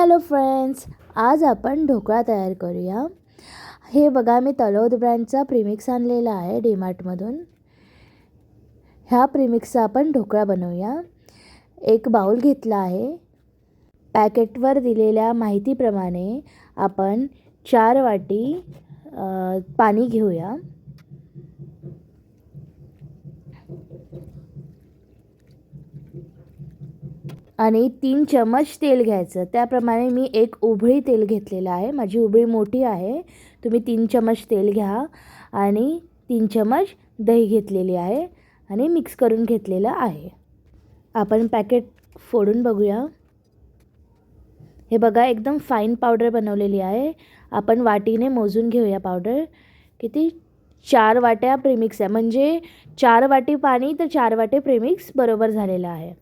Hello friends, आज आपण ढोकळा तयार करूया। हे बघा, मी तलोद ब्रँडचा प्रीमिक्स आणलेला आहे डीमार्टमधून। ह्या प्रीमिक्सचा आपण ढोकळा बनवूया। एक बाउल घेतला आहे। पॅकेटवर दिलेल्या माहितीप्रमाणे आपण 4 वाटी पाणी घेऊया। आणि 3 चमच तेल घ्यायचं। त्याप्रमाणे मी 1 उभळी तेल घेतलेलं आहे। माझी उभळी मोठी आहे। तुम्ही 3 चमच तेल घ्या आणि 3 चमच दही घेतलेली आहे आणि मिक्स करून घेतलेलं आहे। आपण पॅकेट फोडून बघूया। हे बघा, एकदम फाईन पावडर बनवलेली आहे। आपण वाटीने मोजून घेऊया पावडर। किती? 4 वाट्या प्रीमिक्स आहे, म्हणजे 4 वाटी पाणी तर 4 वाटे प्रीमिक्स बरोबर झालेलं आहे।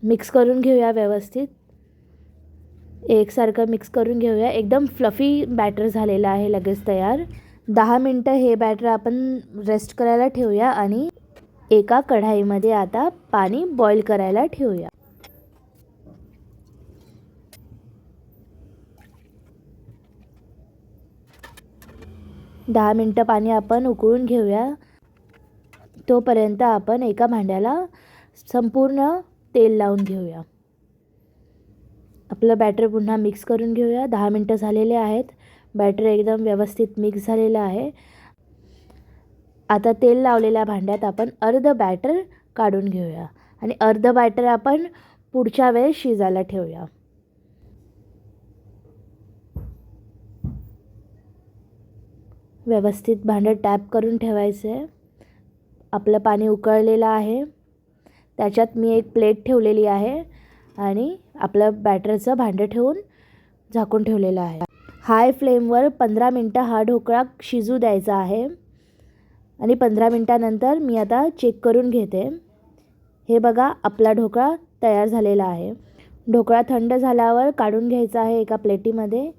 मिक्स करून घेऊया व्यवस्थित। एकसारखं मिक्स करून घेऊया। एकदम फ्लफी बॅटर झालेलं आहे, लगेच तयार। 10 मिनटं हे बॅटर आपण रेस्ट करायला ठेवूया आणि एका कढाईमध्ये आता पाणी बॉईल करायला ठेवूया। दहा मिनटं पाणी आपण उकळून घेऊया। तोपर्यंत आपण एका भांड्याला संपूर्ण तेल लावून घेऊया। आपलं बॅटर पुन्हा मिक्स करून घेऊया। 10 मिनटं झालेले आहेत। बॅटर एकदम व्यवस्थित मिक्स झालेलं आहे। आता तेल लावलेल्या भांड्यात आपण अर्ध बॅटर काढून घेऊया आणि अर्ध बॅटर आपण पुढच्या वेळेस शिजायला ठेवूया। व्यवस्थित भांडं टॅप करून ठेवायचं आहे। आपलं पाणी उकळलेलं आहे। त्याच्यात मी एक प्लेट ठेवलेली आहे आणि आपलं बॅटरचं भांडं ठेवून झाकून ठेवलेलं आहे। हाय फ्लेमवर 15 मिनटं हा ढोकळा शिजू द्यायचा आहे आणि 15 मिनटानंतर मी आता चेक करून घेते। हे बघा, आपला ढोकळा तयार झालेला आहे। ढोकळा थंड झाल्यावर काढून घ्यायचा आहे एका प्लेटीमध्ये।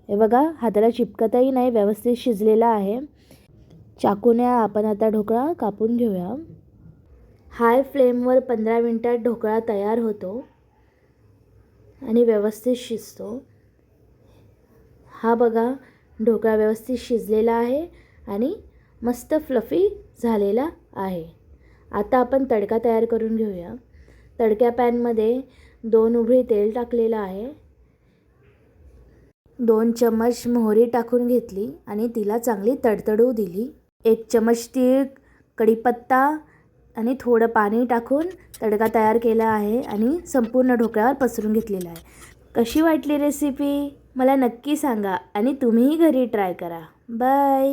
हे बघा, हाताला चिपकतही नाही, व्यवस्थित शिजलेला आहे। चाकूने आपण आता ढोकळा कापून घेऊया। हाय फ्लेमवर 15 मिनटात ढोकळा तयार होतो आणि व्यवस्थित शिजतो। हा बघा, ढोकळा व्यवस्थित शिजलेला आहे आणि मस्त फ्लफी झालेला आहे। आता आपण तडका तयार करून घेऊया। तडक्या पॅनमध्ये 2 उभळी तेल टाकलेलं आहे। 2 चमच मोहरी टाकून घेतली आणि तिला चांगली तडतडू दिली। 1 चमच तीळ, कढीपत्ता आणि थोडं पाणी टाकून तडका तयार केला आहे आणि संपूर्ण ढोकळ्यावर पसरून घेतलेला आहे। कशी वाटली रेसिपी मला नक्की सांगा आणि तुम्हीही घरी ट्राय करा। बाय।